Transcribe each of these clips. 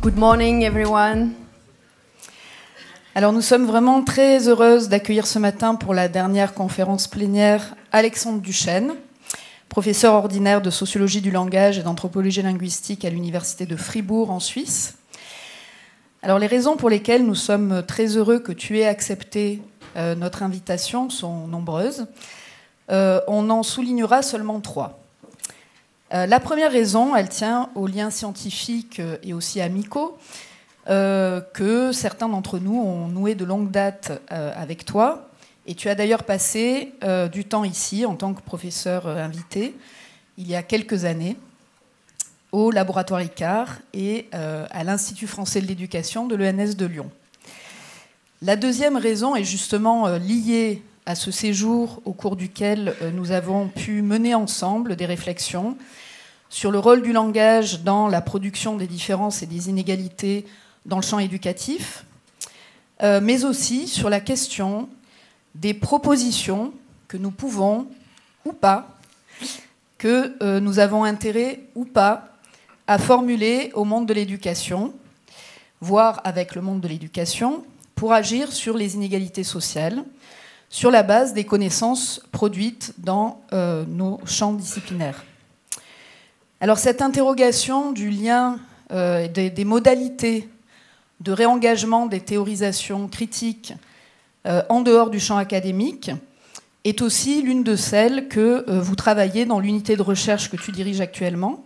Good morning, everyone. Alors nous sommes vraiment très heureuses d'accueillir ce matin pour la dernière conférence plénière Alexandre Duchêne, professeur ordinaire de sociologie du langage et d'anthropologie linguistique à l'université de Fribourg en Suisse. Alors les raisons pour lesquelles nous sommes très heureux que tu aies accepté notre invitation sont nombreuses. On en soulignera seulement 3. La première raison, elle tient aux liens scientifiques et aussi amicaux que certains d'entre nous ont noué de longue date avec toi. Et tu as d'ailleurs passé du temps ici en tant que professeur invité il y a quelques années au laboratoire ICAR et à l'Institut français de l'éducation de l'ENS de Lyon. La deuxième raison est justement liée à ce séjour au cours duquel nous avons pu mener ensemble des réflexions sur le rôle du langage dans la production des différences et des inégalités dans le champ éducatif, mais aussi sur la question des propositions que nous pouvons ou pas, que nous avons intérêt ou pas à formuler au monde de l'éducation, voire avec le monde de l'éducation, pour agir sur les inégalités sociales, sur la base des connaissances produites dans nos champs disciplinaires. Alors cette interrogation du lien, des modalités de réengagement des théorisations critiques en dehors du champ académique est aussi l'une de celles que vous travaillez dans l'unité de recherche que tu diriges actuellement.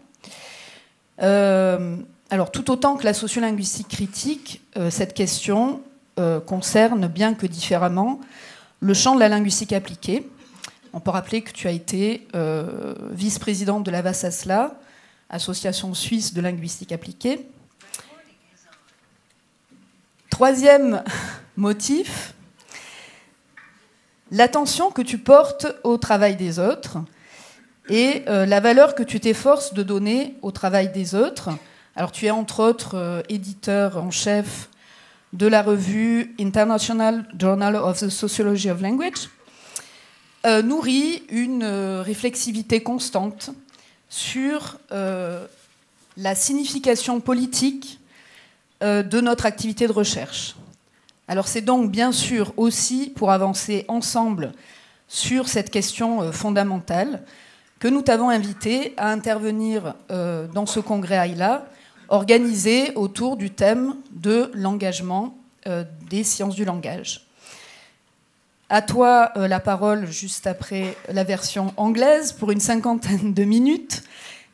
Alors tout autant que la sociolinguistique critique, cette question concerne, bien que différemment, le champ de la linguistique appliquée. On peut rappeler que tu as été vice-présidente de l'ASylum, Association suisse de linguistique appliquée. Troisième motif, l'attention que tu portes au travail des autres et la valeur que tu t'efforces de donner au travail des autres. Alors tu es entre autres éditeur en chef de la revue International Journal of the Sociology of Language, nourrit une réflexivité constante sur la signification politique de notre activité de recherche. Alors c'est donc bien sûr aussi pour avancer ensemble sur cette question fondamentale que nous t'avons invité à intervenir dans ce congrès AILA organisé autour du thème de l'engagement des sciences du langage. À toi la parole juste après la version anglaise pour une 50aine de minutes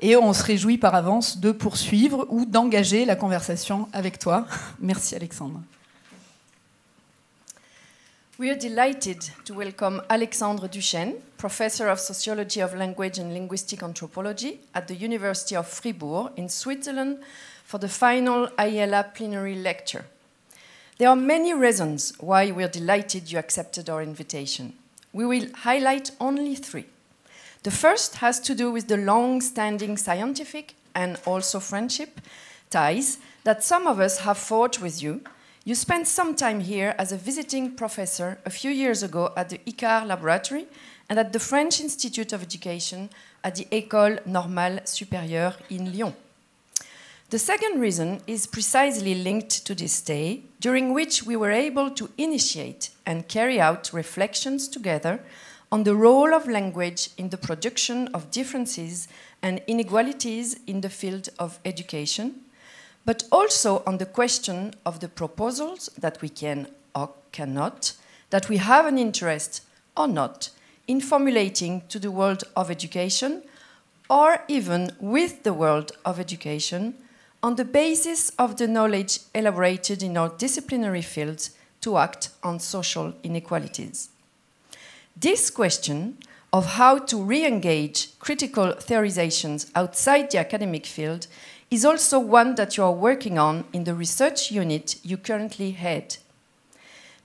et on se réjouit par avance de poursuivre ou d'engager la conversation avec toi. Merci Alexandre. We are delighted to welcome Alexandre Duchêne, Professor of Sociology of Language and Linguistic Anthropology at the University of Fribourg in Switzerland for the final AILA Plenary lecture. There are many reasons why we are delighted you accepted our invitation. We will highlight only 3. The first has to do with the long-standing scientific and also friendship ties that some of us have forged with you. You spent some time here as a visiting professor a few years ago at the ICAR laboratory and at the French Institute of Education at the École Normale Supérieure in Lyon. The second reason is precisely linked to this stay, during which we were able to initiate and carry out reflections together on the role of language in the production of differences and inequalities in the field of education, but also on the question of the proposals that we can or cannot, that we have an interest or not in formulating to the world of education, or even with the world of education, on the basis of the knowledge elaborated in our disciplinary fields to act on social inequalities. This question of how to re-engage critical theorizations outside the academic field is also one that you are working on in the research unit you currently head.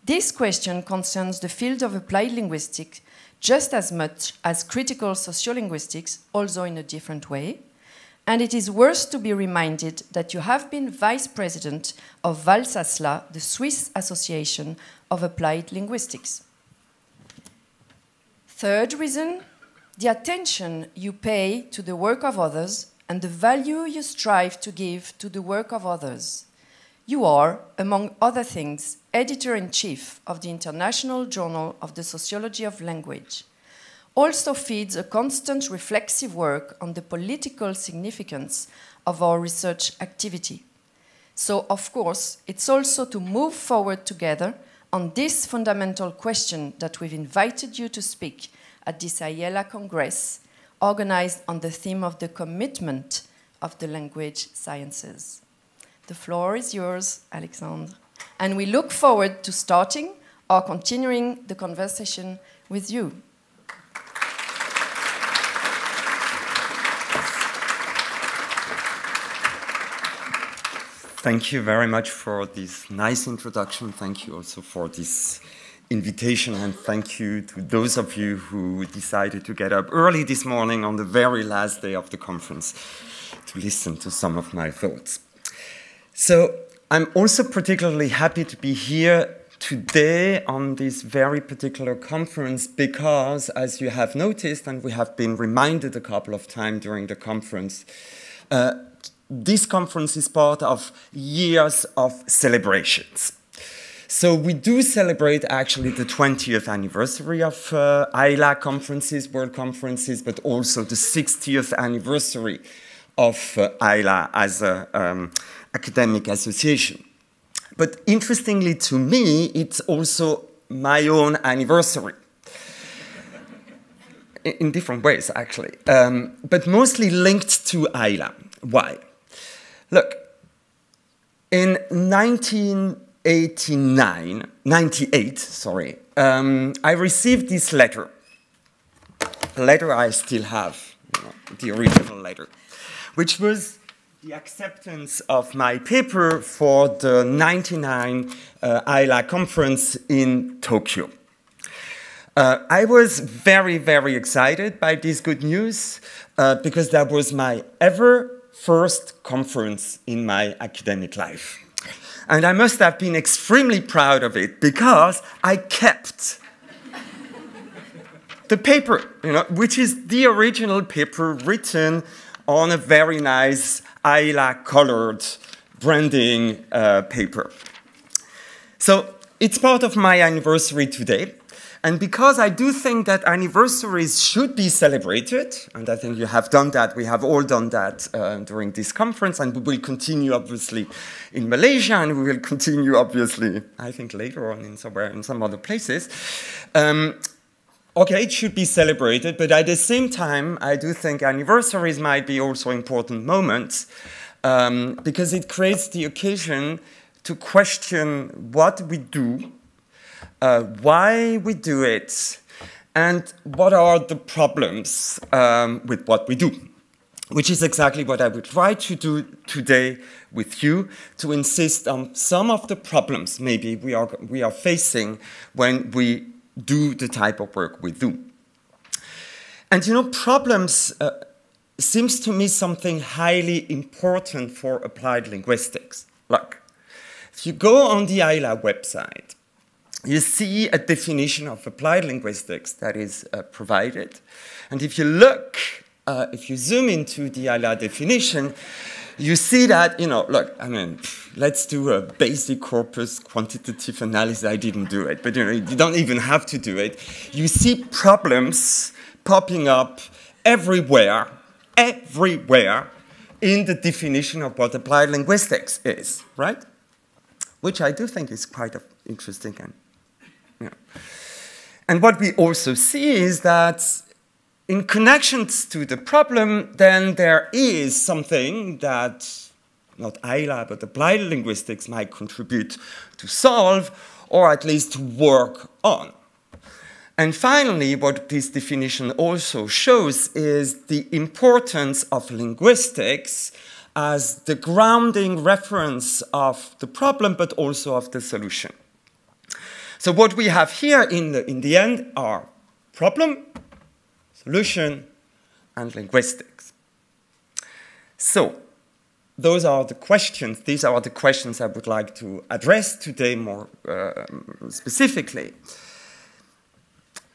This question concerns the field of applied linguistics just as much as critical sociolinguistics, although in a different way. And it is worth to be reminded that you have been vice president of ASylum, the Swiss Association of Applied Linguistics. Third reason, the attention you pay to the work of others and the value you strive to give to the work of others. You are, among other things, editor-in-chief of the International Journal of the Sociology of Language. Also feeds a constant reflexive work on the political significance of our research activity. So, of course, it's also to move forward together on this fundamental question that we've invited you to speak at this AILA Congress, organized on the theme of the commitment of the language sciences. The floor is yours, Alexandre, and we look forward to starting or continuing the conversation with you. Thank you very much for this nice introduction. Thank you also for this invitation, and thank you to those of you who decided to get up early this morning on the very last day of the conference to listen to some of my thoughts. So I'm also particularly happy to be here today on this very particular conference because, as you have noticed, and we have been reminded a couple of times during the conference, this conference is part of years of celebrations. So we do celebrate actually the 20th anniversary of AILA conferences, world conferences, but also the 60th anniversary of AILA as an academic association. But interestingly to me, it's also my own anniversary. In different ways, actually, but mostly linked to AILA. Why? Look, in 1998, I received this letter. A letter I still have, the original letter, which was the acceptance of my paper for the 99 AILA conference in Tokyo. I was very, very excited by this good news because that was my first conference in my academic life. And I must have been extremely proud of it because I kept the paper, which is the original paper written on a very nice AILA colored branding paper. So it's part of my anniversary today. And because I do think that anniversaries should be celebrated, and I think you have done that, we have all done that during this conference, and we will continue, obviously, in Malaysia, and we will continue, obviously, I think later on in some other places. Okay, it should be celebrated, but at the same time, I do think anniversaries might be also important moments, because it creates the occasion to question what we do, why we do it, and what are the problems with what we do, which is exactly what I will try to do today with you, to insist on some of the problems maybe we are facing when we do the type of work we do. And problems seems to me something highly important for applied linguistics. Look, if you go on the AILA website, you see a definition of applied linguistics that is provided. And if you look, if you zoom into the AILA definition, you see that, look, let's do a basic corpus quantitative analysis. I didn't do it, but you don't even have to do it. You see problems popping up everywhere in the definition of what applied linguistics is, right? Which I do think is quite interesting. And what we also see is that in connections to the problem, then there is something that not AILA, but applied linguistics might contribute to solve, or at least to work on. And finally, what this definition also shows is the importance of linguistics as the grounding reference of the problem, but also of the solution. So what we have here in the end are problem, solution, and linguistics. So those are the questions. These are the questions I would like to address today more specifically.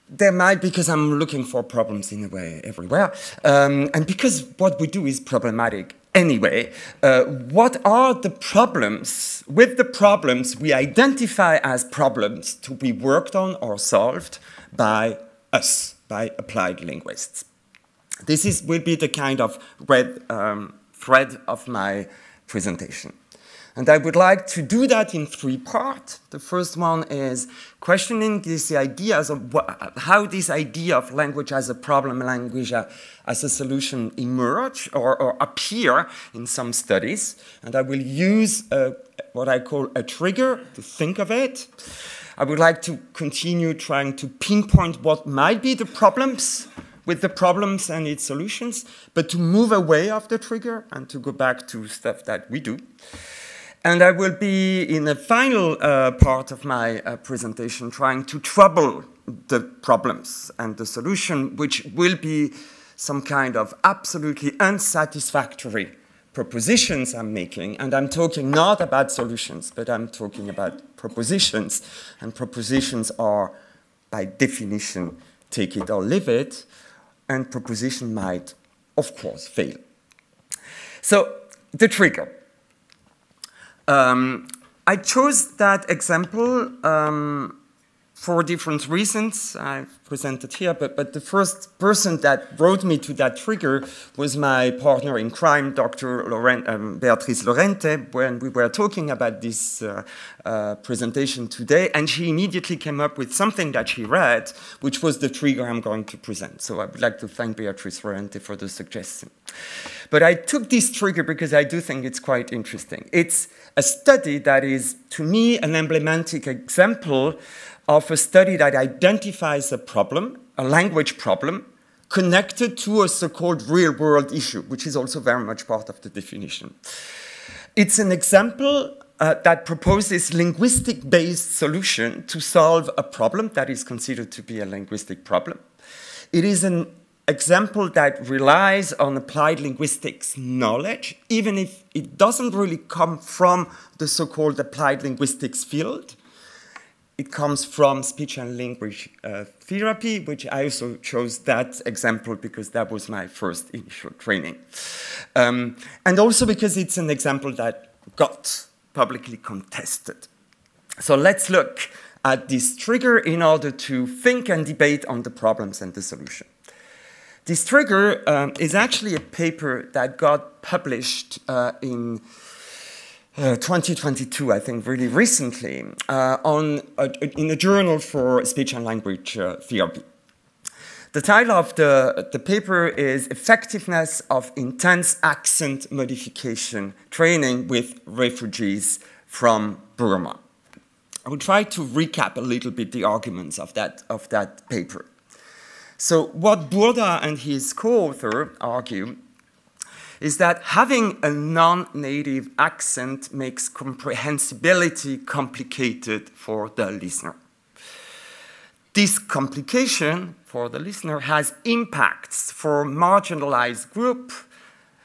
there might, because I'm looking for problems in a way everywhere, and because what we do is problematic anyway, what are the problems, with the problems we identify as problems to be worked on or solved by us, by applied linguists? This will be the kind of red thread of my presentation. And I would like to do that in 3 parts. The first one is questioning these ideas of how this idea of language as a problem, language as a solution emerge or appear in some studies. And I will use what I call a trigger to think of it. I would like to continue trying to pinpoint what might be the problems with the problems and its solutions, but to move away of the trigger and to go back to stuff that we do. And I will be, in the final part of my presentation, trying to trouble the problems and the solution, which will be some kind of absolutely unsatisfactory propositions I'm making. And I'm talking not about solutions, but I'm talking about propositions. And propositions are, by definition, take it or leave it. And proposition might, of course, fail. So, the trigger. I chose that example for different reasons I've presented here, but the first person that brought me to that trigger was my partner in crime, Dr. Beatrice Lorente, when we were talking about this presentation today, and she immediately came up with something that she read, which was the trigger I'm going to present. So I would like to thank Beatrice Lorente for the suggestion. But I took this trigger because I do think it's quite interesting. It's a study that is, to me, an emblematic example of a study that identifies a problem, a language problem, connected to a so-called real-world issue, which is also very much part of the definition. It's an example that proposes linguistic-based solution to solve a problem that is considered to be a linguistic problem. It is an example that relies on applied linguistics knowledge, even if it doesn't really come from the so-called applied linguistics field. It comes from speech and language therapy, which I also chose that example because that was my first initial training. And also because it's an example that got publicly contested. So let's look at this trigger in order to think and debate on the problems and the solution. This trigger is actually a paper that got published in 2022, I think, really recently, in a journal for speech and language therapy. The title of the paper is Effectiveness of Intense Accent Modification Training with Refugees from Burma. I will try to recap a little bit the arguments of that paper. So what Burda and his co-author argue is that having a non-native accent makes comprehensibility complicated for the listener. This complication for the listener has impacts for marginalized groups,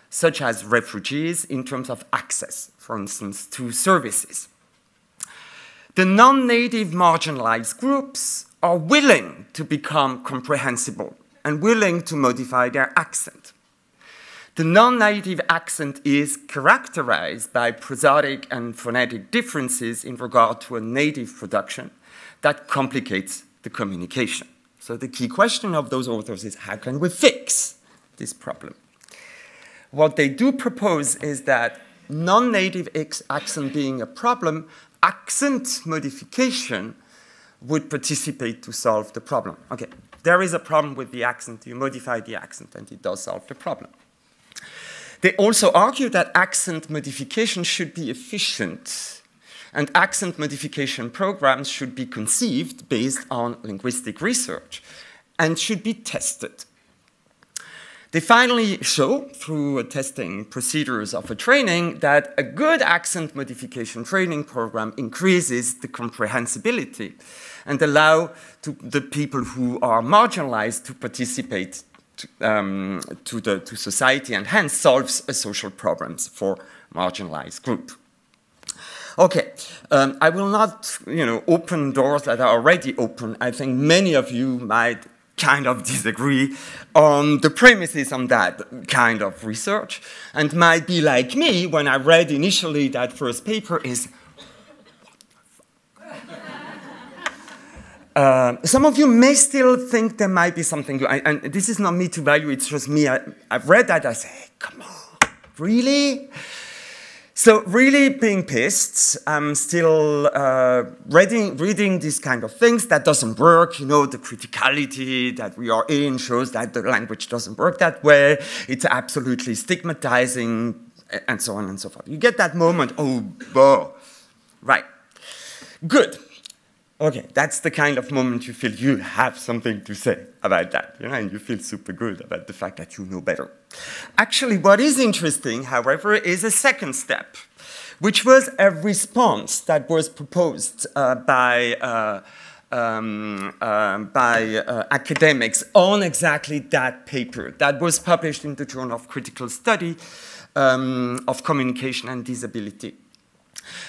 such as refugees, in terms of access, for instance, to services. The non-native marginalized groups are willing to become comprehensible and willing to modify their accent. The non-native accent is characterized by prosodic and phonetic differences in regard to a native production that complicates the communication. So the key question of those authors is, how can we fix this problem? What they do propose is that non-native accent being a problem, accent modification would participate to solve the problem. Okay, there is a problem with the accent, you modify the accent, and it does solve the problem. They also argue that accent modification should be efficient, and accent modification programs should be conceived based on linguistic research and should be tested. They finally show, through testing procedures of a training, that a good accent modification training program increases the comprehensibility and allow the people who are marginalized to participate to society and hence solves social problems for marginalized group. Okay, I will not, open doors that are already open. I think many of you might kind of disagree on the premises on that kind of research, and might be like me when I read initially that first paper is, some of you may still think there might be something, and this is not me to value, it's just me. I've read that, I say, hey, come on, really? So really being pissed, I'm still reading these kind of things. That doesn't work, the criticality that we are in shows that the language doesn't work that way. It's absolutely stigmatizing, and so on and so forth. You get that moment, oh, right, good. Okay, that's the kind of moment you feel you have something to say about that, and you feel super good about the fact that you know better. Actually, what is interesting, however, is a second step, which was a response that was proposed by academics on exactly that paper that was published in the Journal of Critical Study of Communication and Disability.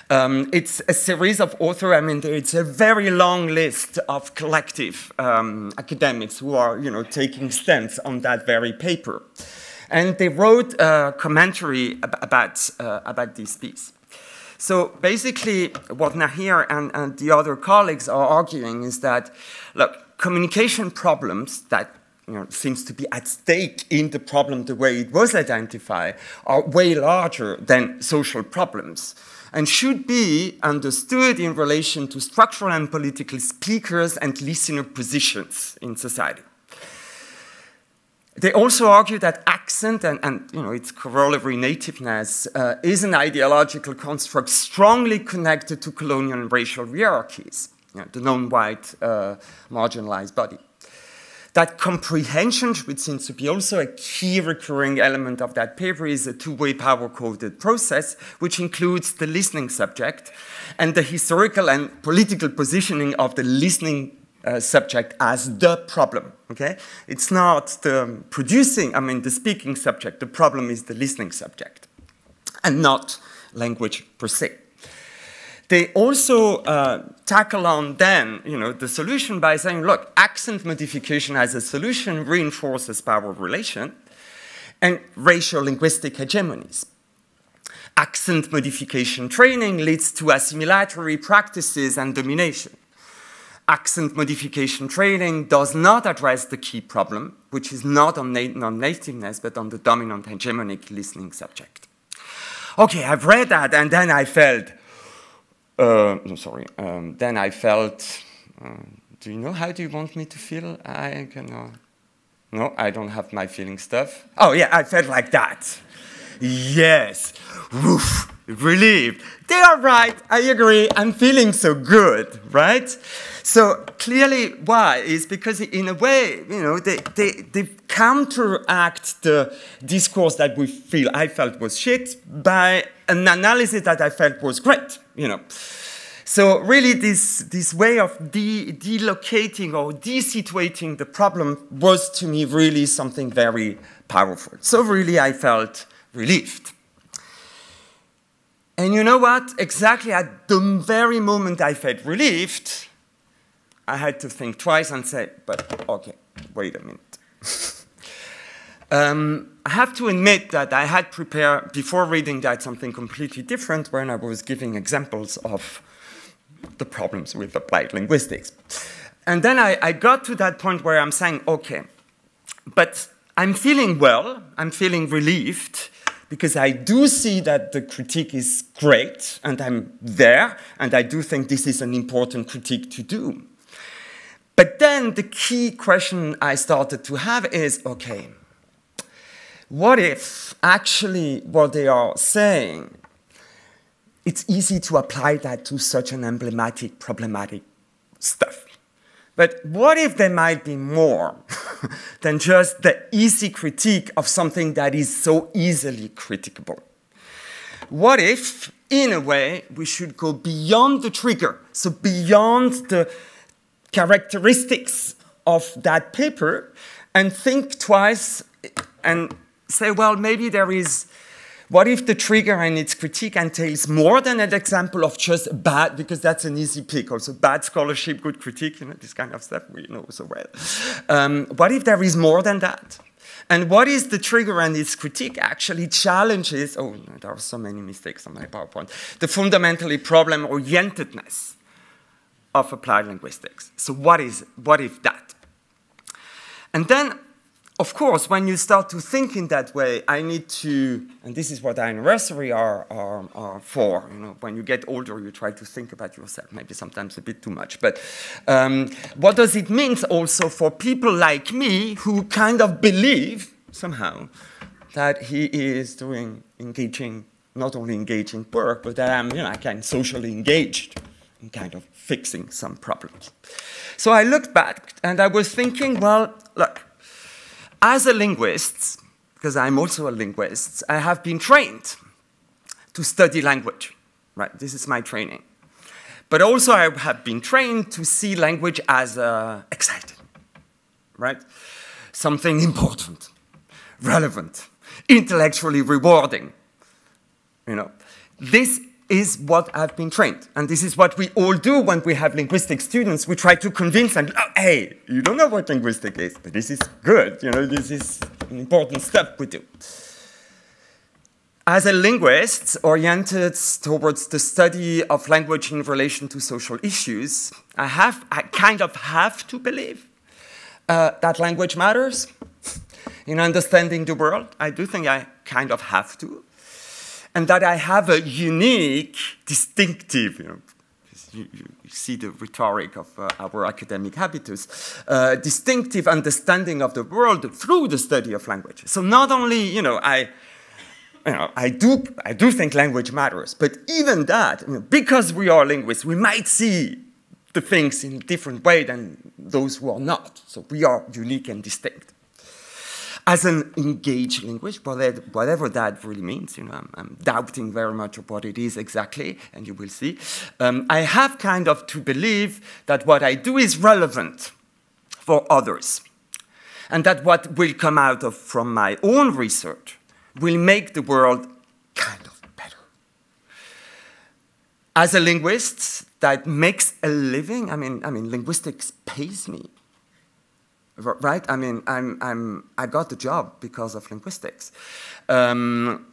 It's a series of authors. I mean, it's a very long list of collective academics who are, taking stance on that very paper. And they wrote a commentary about this piece. So basically, what Nahir and the other colleagues are arguing is that, look, communication problems that seems to be at stake in the problem the way it was identified are way larger than social problems, and should be understood in relation to structural and political speakers and listener positions in society. They also argue that accent and its corollary nativeness is an ideological construct strongly connected to colonial and racial hierarchies, the non-white marginalized body. That comprehension, which seems to be also a key recurring element of that paper, is a two-way power-coded process, which includes the listening subject and the historical and political positioning of the listening subject as the problem, okay? It's not the the speaking subject. The problem is the listening subject, and not language per se. They also tackle on then, the solution by saying, look, accent modification as a solution reinforces power relation and racial linguistic hegemonies. Accent modification training leads to assimilatory practices and domination. Accent modification training does not address the key problem, which is not on non-nativeness, but on the dominant hegemonic listening subject. Okay, I've read that, and then I felt, then I felt, do you know how do you want me to feel? No, I don't have my feeling stuff. Oh yeah, I felt like that. Yes, woof, relieved. They are right, I agree, I'm feeling so good, right? So clearly why is because in a way, they counteract the discourse that I felt was shit by an analysis that I felt was great, So really this way of delocating or desituating the problem was to me really something very powerful. So really I felt relieved. And you know what? Exactly at the very moment I felt relieved, I had to think twice and say, but okay, wait a minute. I have to admit that I had prepared, before reading that, something completely different when I was giving examples of the problems with applied linguistics. And then I got to that point where I'm saying, okay, but I'm feeling well, I'm feeling relieved, because I do see that the critique is great, and I'm there, and I do think this is an important critique to do. But then the key question I started to have is, okay, what if actually what they are saying, it's easy to apply that to such an emblematic, problematic stuff. But what if there might be more than just the easy critique of something that is so easily criticable? What if, in a way, we should go beyond the trigger, so beyond the characteristics of that paper, and think twice and say, well, maybe there is What if the trigger and its critique entails more than an example of just bad, because that's an easy pick, also bad scholarship, good critique, you know, this kind of stuff we know so well. What if there is more than that? And what is the trigger and its critique actually challenges, oh, no, there are so many mistakes on my PowerPoint, the fundamentally problem-orientedness of applied linguistics. So what if that? And then, of course, when you start to think in that way, I need to, and this is what anniversary are for, you know, when you get older, you try to think about yourself, maybe sometimes a bit too much, but what does it mean also for people like me who kind of believe, somehow, that he is doing engaging, not only engaging work, but that I'm, you know, I can socially engaged in kind of fixing some problems. So I looked back and I was thinking, well, look, as a linguist, because I'm also a linguist, I have been trained to study language, right? This is my training. But also I have been trained to see language as exciting, right? Something important, relevant, intellectually rewarding, you know. This is what I've been trained. And this is what we all do when we have linguistic students. We try to convince them, oh, hey, you don't know what linguistic is, but this is good. You know, this is an important step we do. As a linguist oriented towards the study of language in relation to social issues, I kind of have to believe that language matters in understanding the world. I do think I kind of have to. And that I have a unique, distinctive, you know, you see the rhetoric of our academic habitus, distinctive understanding of the world through the study of language. So not only, you know, I do think language matters, but even that, you know, because we are linguists, we might see the things in a different way than those who are not. So we are unique and distinct. As an engaged linguist, whatever that really means, you know, I'm doubting very much of what it is exactly, and you will see. I have kind of to believe that what I do is relevant for others, and that what will come out of from my own research will make the world kind of better. As a linguist that makes a living, I mean, linguistics pays me. Right? I mean, I got the job because of linguistics. And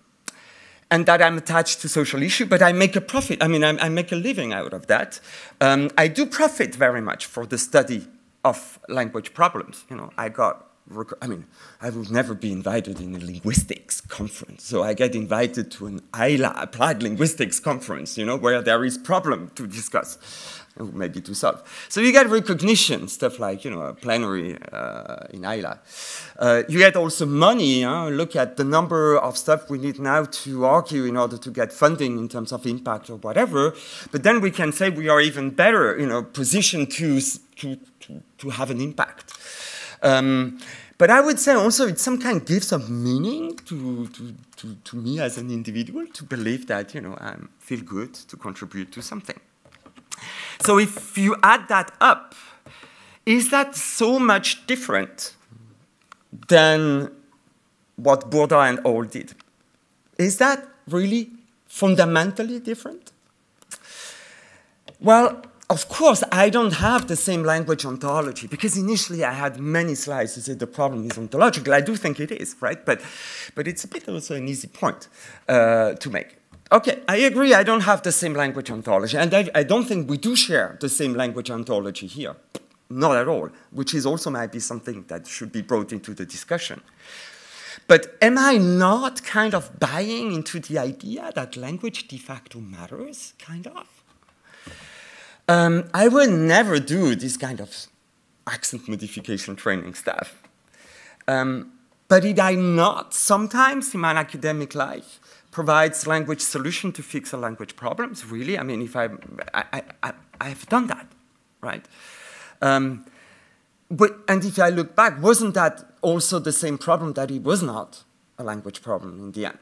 that I'm attached to social issue, but I make a profit. I mean, I make a living out of that. I do profit very much for the study of language problems. You know, I would never be invited in a linguistics conference. So I get invited to an AILA, Applied Linguistics conference, you know, where there is problem to discuss, maybe to solve. So you get recognition, stuff like, you know, a plenary in AILA. You get also money. Look at the number of stuff we need now to argue in order to get funding in terms of impact or whatever. But then we can say we are even better, you know, positioned to have an impact. But I would say also it some kind gives of meaning to me as an individual to believe that, you know, I feel good to contribute to something. So if you add that up, is that so much different than what Bourda and all did? Is that really fundamentally different? Well, of course, I don't have the same language ontology, because initially I had many slides to say the problem is ontological. I do think it is, right? But it's a bit also an easy point to make. Okay, I agree I don't have the same language ontology, and I don't think we do share the same language ontology here. Not at all, which is also might be something that should be brought into the discussion. But am I not kind of buying into the idea that language de facto matters, kind of? I will never do this kind of accent modification training stuff. But did I not sometimes in my academic life provides language solution to fix a language problems? Really? I mean, if I have done that, right? And if I look back, wasn't that also the same problem that it was not a language problem in the end?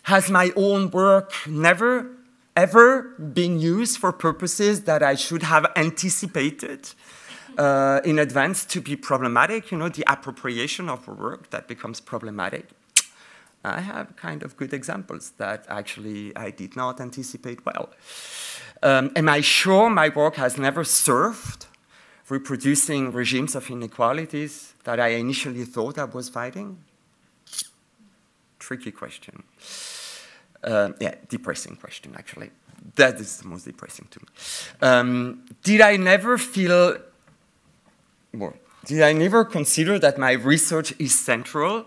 Has my own work never ever been used for purposes that I should have anticipated in advance to be problematic? You know, the appropriation of a work that becomes problematic. I have kind of good examples that actually I did not anticipate well. Am I sure my work has never served reproducing regimes of inequalities that I initially thought I was fighting? Tricky question. Yeah, depressing question, actually. That is the most depressing to me. Did I never feel, well, did I never consider that my research is central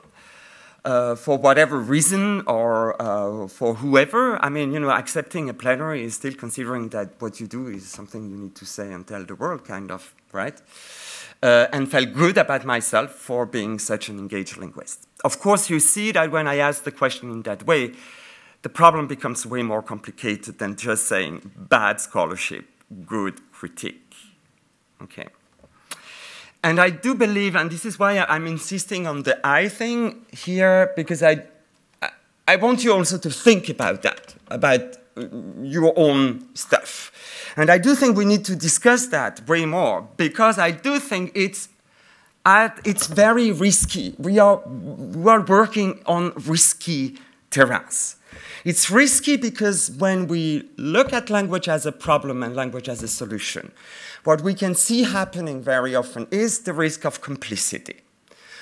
for whatever reason or for whoever? I mean, you know, accepting a plenary is still considering that what you do is something you need to say and tell the world, kind of, right? And felt good about myself for being such an engaged linguist. Of course, you see that when I ask the question in that way, the problem becomes way more complicated than just saying bad scholarship, good critique. Okay. And I do believe, and this is why I'm insisting on the I thing here, because I want you also to think about that, about your own stuff. And I do think we need to discuss that way more, because I do think it's very risky. We are working on risky terrains. It's risky because when we look at language as a problem and language as a solution, what we can see happening very often is the risk of complicity.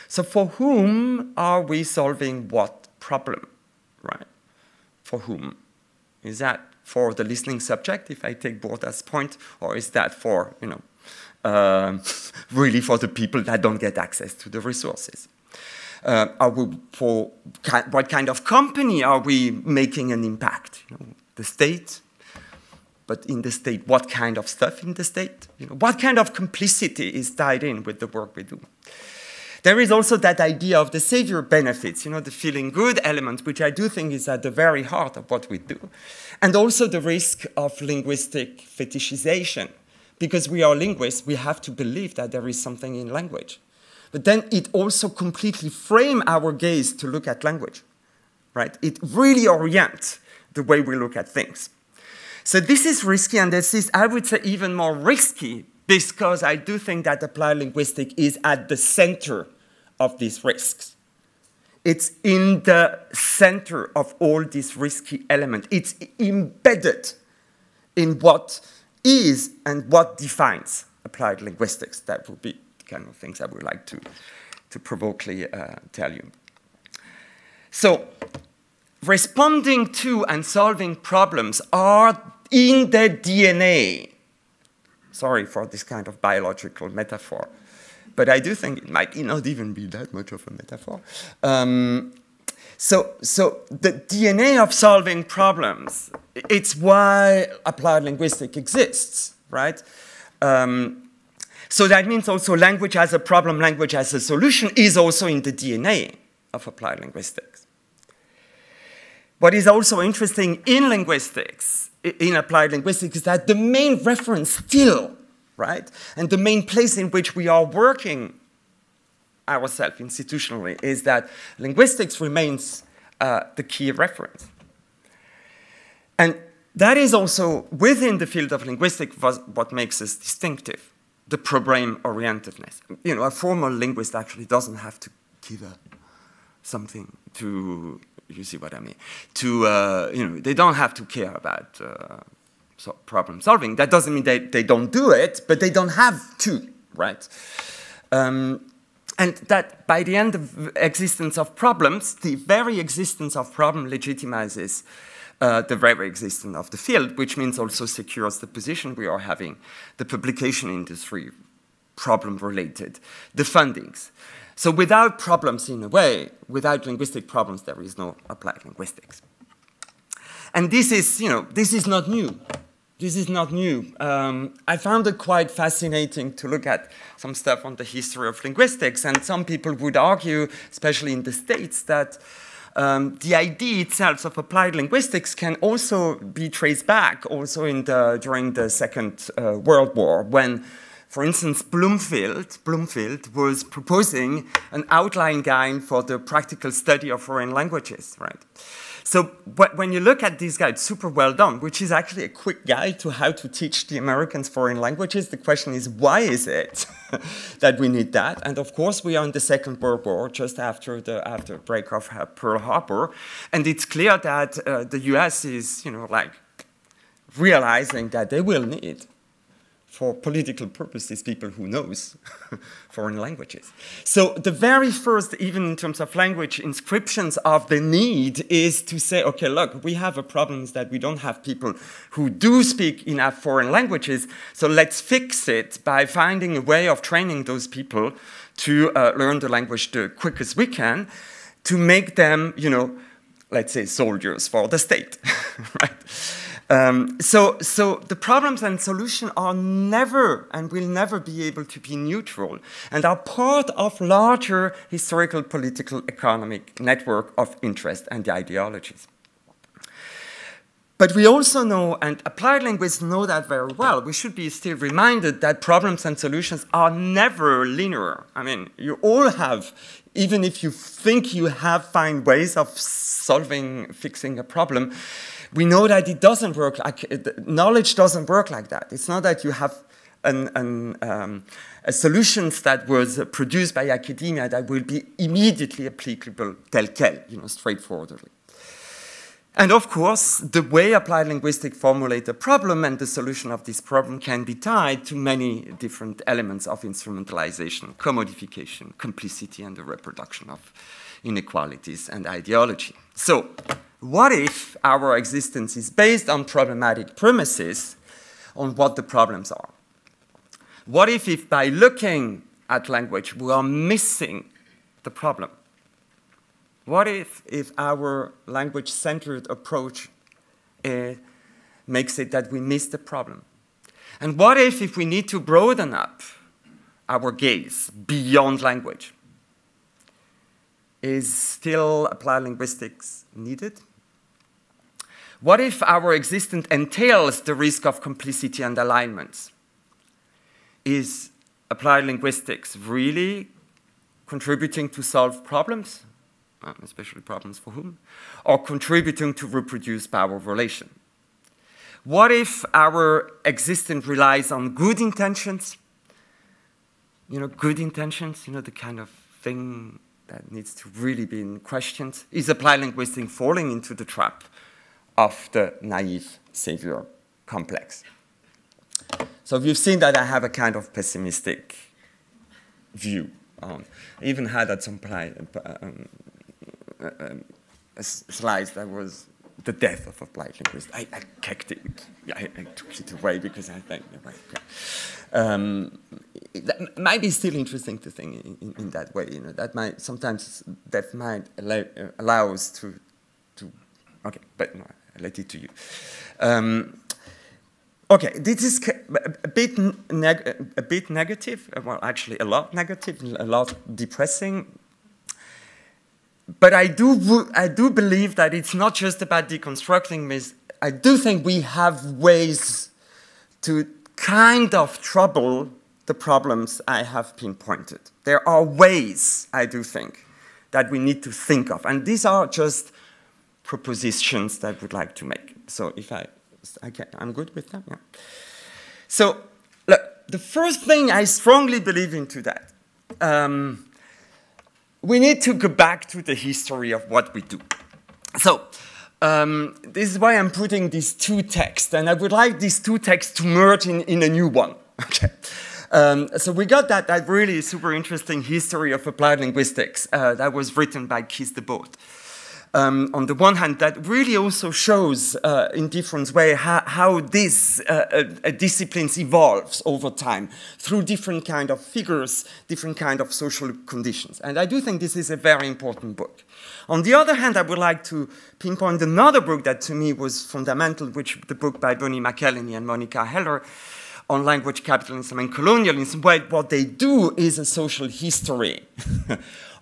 So for whom are we solving what problem, right? For whom? Is that for the listening subject, if I take Bourda's point, or is that for, you know, really for the people that don't get access to the resources? Are we for what kind of company are we making an impact? You know, the state, but in the state, what kind of stuff in the state? You know, what kind of complicity is tied in with the work we do? There is also that idea of the savior benefits, you know, the feeling good element, which I do think is at the very heart of what we do. And also the risk of linguistic fetishization. Because we are linguists, we have to believe that there is something in language. But then it also completely frames our gaze to look at language, right? It really orients the way we look at things. So this is risky, and this is, I would say, even more risky because I do think that applied linguistics is at the center of these risks. It's in the center of all these risky elements. It's embedded in what is and what defines applied linguistics. That would be kind of things I would like to provokingly tell you. So, responding to and solving problems are in the DNA. Sorry for this kind of biological metaphor, but I do think it might not even be that much of a metaphor. So the DNA of solving problems, it's why applied linguistics exists, right? So that means also language as a problem, language as a solution is also in the DNA of applied linguistics. What is also interesting in linguistics, in applied linguistics, is that the main reference still, right, and the main place in which we are working ourselves institutionally is that linguistics remains the key reference. And that is also within the field of linguistics what makes us distinctive. The problem-orientedness. You know, a formal linguist actually doesn't have to give something to, you see what I mean, to, you know, they don't have to care about problem solving. That doesn't mean they don't do it, but they don't have to, right? And that by the end of existence of problems, the very existence of problem legitimizes the very existence of the field, which means also secures the position we are having, the publication industry, problem-related, the fundings. So without problems in a way, without linguistic problems, there is no applied linguistics. And this is, you know, this is not new. This is not new. I found it quite fascinating to look at some stuff on the history of linguistics, and some people would argue, especially in the States, that the idea itself of applied linguistics can also be traced back also during the Second World War, when, for instance, Bloomfield was proposing an outline guide for the practical study of foreign languages, right? So when you look at this guide, super well done, which is actually a quick guide to how to teach the Americans foreign languages. The question is, why is it that we need that? And of course, we are in the Second World War, just after the break of Pearl Harbor, and it's clear that the U.S. is, like realizing that they will need, for political purposes, people who knows foreign languages. So the very first, even in terms of language inscriptions of the need, is to say, okay, look, we have a problem that we don't have people who do speak enough foreign languages, so let's fix it by finding a way of training those people to learn the language the quickest we can, to make them, let's say, soldiers for the state, right? So the problems and solutions are never and will never be able to be neutral, and are part of larger historical, political, economic network of interest and ideologies. But we also know, and applied linguists know that very well, we should be still reminded that problems and solutions are never linear. I mean, you all have, even if you think you have find ways of fixing a problem, we know that it doesn't work knowledge doesn't work like that. It's not that you have a solutions that was produced by academia that will be immediately applicable tel quel, straightforwardly. And of course, the way applied linguistics formulate a problem and the solution of this problem can be tied to many different elements of instrumentalization, commodification, complicity, and the reproduction of inequalities and ideology. So, what if our existence is based on problematic premises on what the problems are? What if by looking at language we are missing the problem? What if our language-centered approach makes it that we miss the problem? And what if we need to broaden up our gaze beyond language? Is still applied linguistics needed? What if our existence entails the risk of complicity and alignments? Is applied linguistics really contributing to solve problems, especially problems for whom, or contributing to reproduce power relation? What if our existence relies on good intentions? Good intentions, the kind of thing that needs to really be questioned. Is applied linguistics falling into the trap of the naive savior complex? So you've seen that I have a kind of pessimistic view. I even had at some point a slide that was the death of applied linguistics. I kicked it. I took it away because I think that might be still interesting to think in that way. That might sometimes that might allow us to. Okay, but no, I let it to you. Okay, this is a bit negative. Well, actually, a lot negative, a lot depressing. But I do believe that it's not just about deconstructing myths. I do think we have ways to kind of trouble the problems I have pinpointed. There are ways, I do think, that we need to think of. And these are just propositions that I would like to make. So if I'm good with them, yeah. So, look, the first thing I strongly believe into that, we need to go back to the history of what we do. So, this is why I'm putting these two texts, and I would like these two texts to merge in a new one. Okay. So we got that really super interesting history of applied linguistics that was written by Kees de Boot. On the one hand, that really also shows in different ways how these disciplines evolves over time through different kind of figures, different kind of social conditions. And I do think this is a very important book. On the other hand, I would like to pinpoint another book that to me was fundamental, which the book by Bonnie McElhenney and Monica Heller on language capitalism and colonialism, where what they do is a social history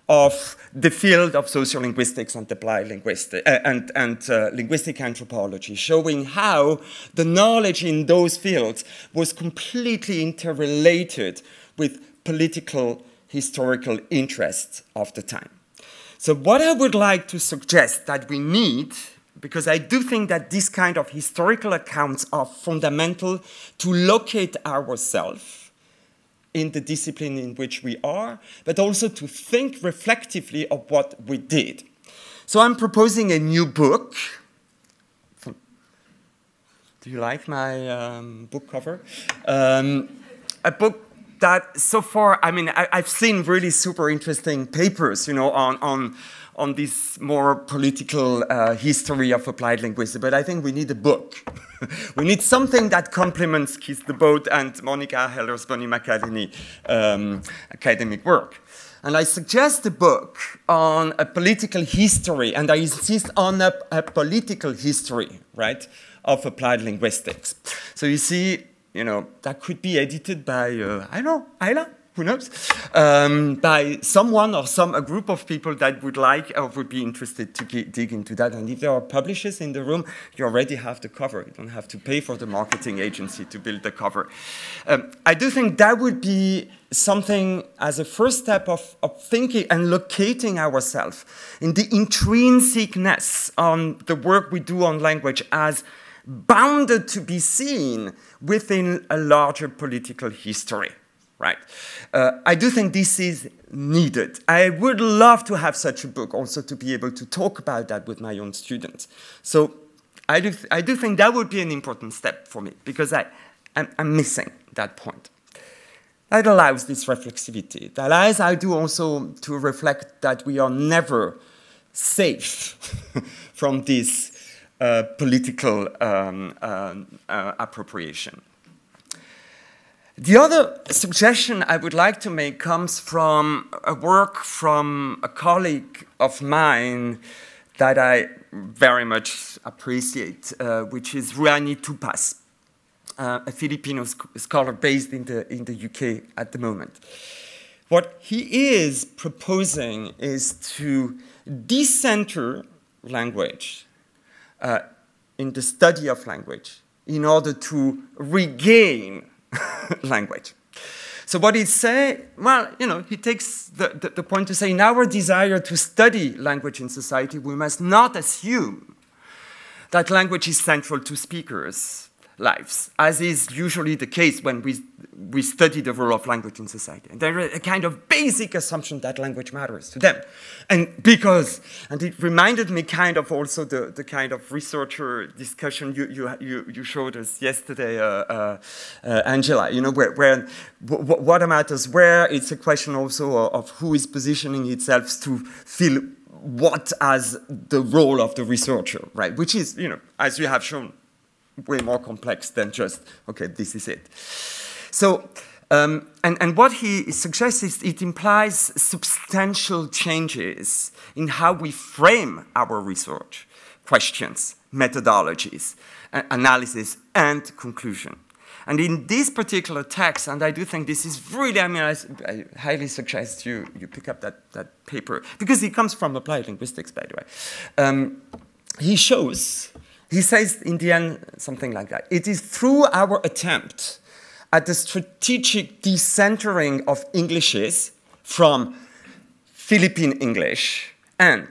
of the field of sociolinguistics and applied linguistics and linguistic anthropology, showing how the knowledge in those fields was completely interrelated with political, historical interests of the time. So what I would like to suggest that we need, because I do think that this kind of historical accounts are fundamental to locate ourselves in the discipline in which we are, but also to think reflectively of what we did. So I'm proposing a new book. Do you like my book cover? A book that so far, I mean, I've seen really super interesting papers, you know, on this more political history of applied linguistics, but I think we need a book. We need something that complements Kiss the Boat and Monica Heller's Bonnie McAleny academic work. And I suggest a book on a political history, and I insist on a political history, right, of applied linguistics. So you see, you know, that could be edited by, I don't know, AILA, who knows, by someone or a group of people that would like or would be interested to dig into that. And if there are publishers in the room, you already have the cover. You don't have to pay for the marketing agency to build the cover. I do think that would be something as a first step of thinking and locating ourselves in the intrinsicness on the work we do on language as bounded to be seen within a larger political history, right? I do think this is needed. I would love to have such a book also to be able to talk about that with my own students. So I do think that would be an important step for me because I'm missing that point. That allows this reflexivity. That allows I do also to reflect that we are never safe from this political appropriation. The other suggestion I would like to make comes from a work from a colleague of mine that I very much appreciate, which is Ruani Tupas, a Filipino scholar based in the UK at the moment. What he is proposing is to decenter language in the study of language in order to regain language. So what he say, well, you know, he takes the point to say, in our desire to study language in society, we must not assume that language is central to speakers' lives, as is usually the case when we study the role of language in society. And there is a kind of basic assumption that language matters to them. And it reminded me kind of also the kind of researcher discussion you showed us yesterday, Angela, you know, where what matters, where it's a question also of who is positioning itself to feel what as the role of the researcher, right? Which is, you know, as you have shown, way more complex than just, okay, this is it. So, and what he suggests is it implies substantial changes in how we frame our research, questions, methodologies, analysis, and conclusion. And in this particular text, and I do think this is really, I mean, I highly suggest you pick up that paper, because it comes from Applied Linguistics, by the way. He says in the end something like that. It is through our attempt at the strategic decentering of Englishes from Philippine English and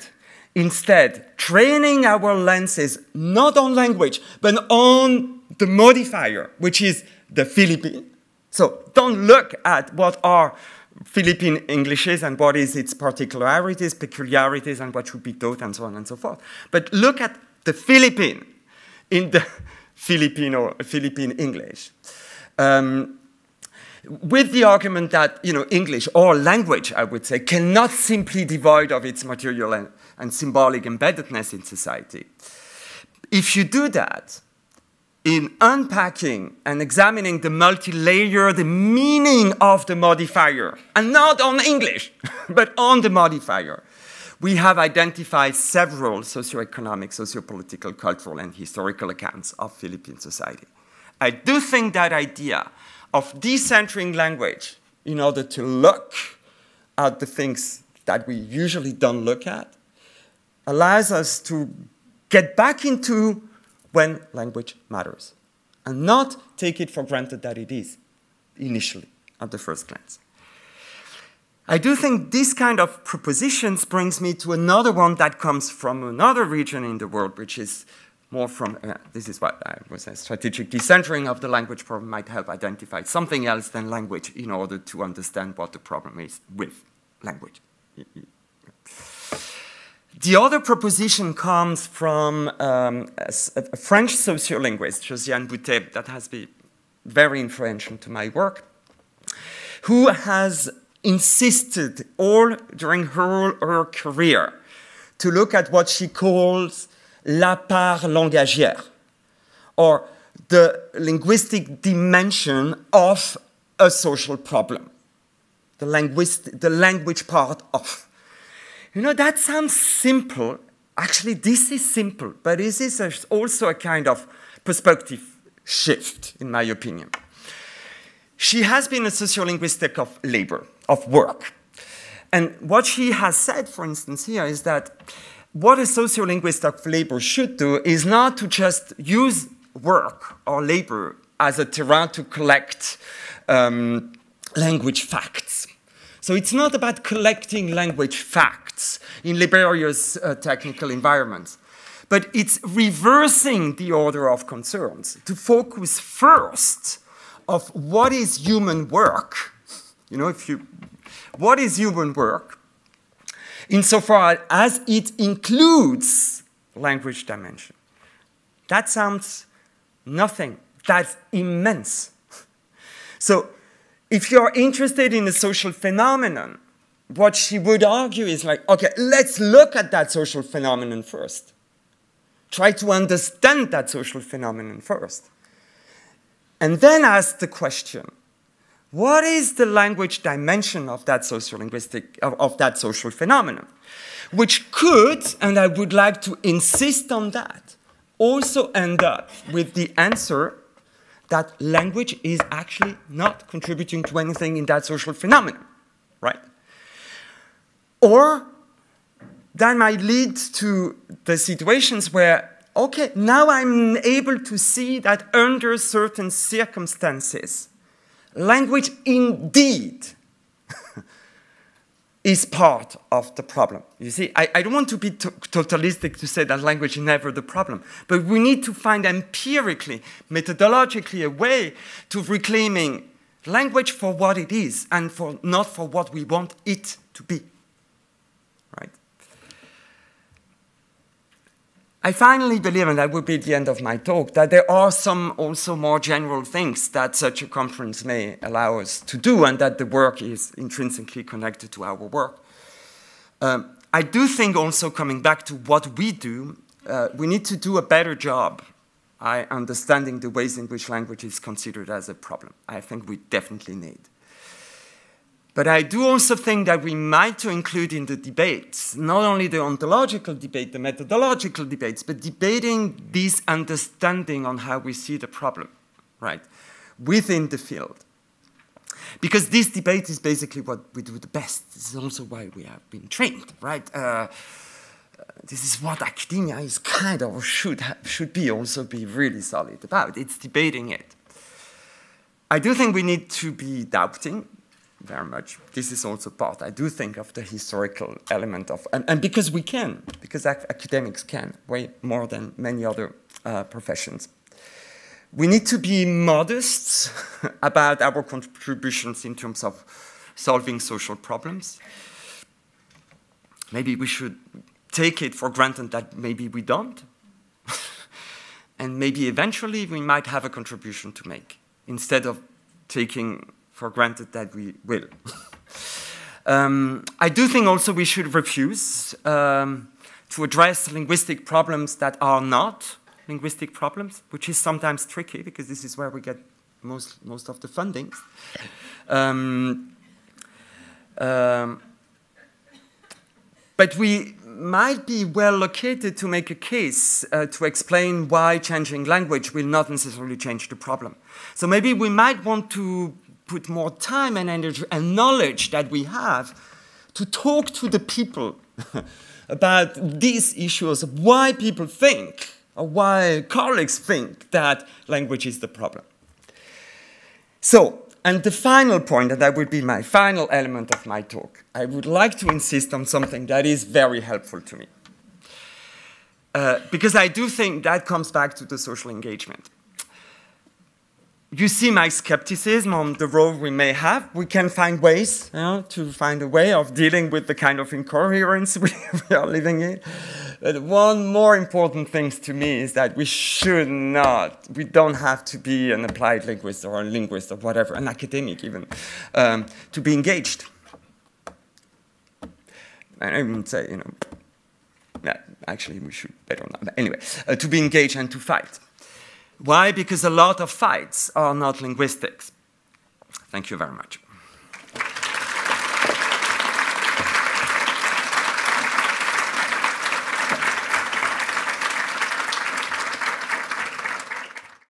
instead training our lenses not on language but on the modifier, which is the Philippine. So don't look at what are Philippine Englishes and what is its particularities, peculiarities, and what should be taught, and so on and so forth. But look at the Philippine in the Philippine English. With the argument that, you know, English or language, I would say, cannot simply devoid of its material and symbolic embeddedness in society. If you do that, in unpacking and examining the multi-layer, the meaning of the modifier, and not on English, but on the modifier, we have identified several socioeconomic, sociopolitical, cultural, and historical accounts of Philippine society. I do think that idea of decentering language in order to look at the things that we usually don't look at allows us to get back into when language matters and not take it for granted that it is initially at the first glance. I do think this kind of propositions brings me to another one that comes from another region in the world, which is more from, this is what I was saying, strategic decentering of the language problem might help identify something else than language in order to understand what the problem is with language. The other proposition comes from a French sociolinguist, Josiane Boutet, that has been very influential to my work, who has insisted all during her career to look at what she calls la part langagière, or the linguistic dimension of a social problem, the language part of. You know, that sounds simple. Actually, this is simple, but this is also a kind of perspective shift, in my opinion. She has been a sociolinguistic of labor, of work. And what she has said, for instance, here is that what a sociolinguist of labor should do is not to just use work or labor as a terrain to collect language facts. So it's not about collecting language facts in laborious technical environments, but it's reversing the order of concerns to focus first of what is human work. You know, what is human work insofar as it includes language dimension. That sounds nothing. That's immense. So if you're interested in a social phenomenon, what she would argue is like, okay, let's look at that social phenomenon first. Try to understand that social phenomenon first. And then ask the question, what is the language dimension of that sociolinguistic, of that social phenomenon? Which could, and I would like to insist on that, also end up with the answer that language is actually not contributing to anything in that social phenomenon, right? Or that might lead to the situations where, okay, now I'm able to see that under certain circumstances, language indeed is part of the problem. You see, I don't want to be totalistic to say that language is never the problem, but we need to find empirically, methodologically, a way to reclaiming language for what it is and not for what we want it to be, right? I finally believe, and that would be the end of my talk, that there are some also more general things that such a conference may allow us to do, and that the work is intrinsically connected to our work. I do think also, coming back to what we do, we need to do a better job understanding the ways in which language is considered as a problem. I think we definitely need. But I do also think that we might to include in the debates, not only the ontological debate, the methodological debates, but debating this understanding on how we see the problem, right, within the field. Because this debate is basically what we do the best. This is also why we have been trained, right? This is what academia is kind of, or should be also be really solid about. It's debating it. I do think we need to be doubting, very much. This is also part, I do think, of the historical element of, and because we can, because academics can, way more than many other professions. We need to be modest about our contributions in terms of solving social problems. Maybe we should take it for granted that maybe we don't. And maybe eventually we might have a contribution to make, instead of taking for granted that we will. I do think also we should refuse to address linguistic problems that are not linguistic problems, which is sometimes tricky because this is where we get most of the funding. But we might be well located to make a case to explain why changing language will not necessarily change the problem. So maybe we might want to put more time and energy and knowledge that we have to talk to the people about these issues, of why people think, or why colleagues think that language is the problem. So And the final point, and that would be my final element of my talk, I would like to insist on something that is very helpful to me. Because I do think that comes back to the social engagement. You see my skepticism on the role we may have. We can find ways to find a way of dealing with the kind of incoherence we are living in. But one more important thing to me is that we don't have to be an applied linguist or a linguist or whatever, an academic even, to be engaged. And I would say, yeah, actually we should better not. But anyway, to be engaged and to fight. Why? Because a lot of fights are not linguistics. Thank you very much.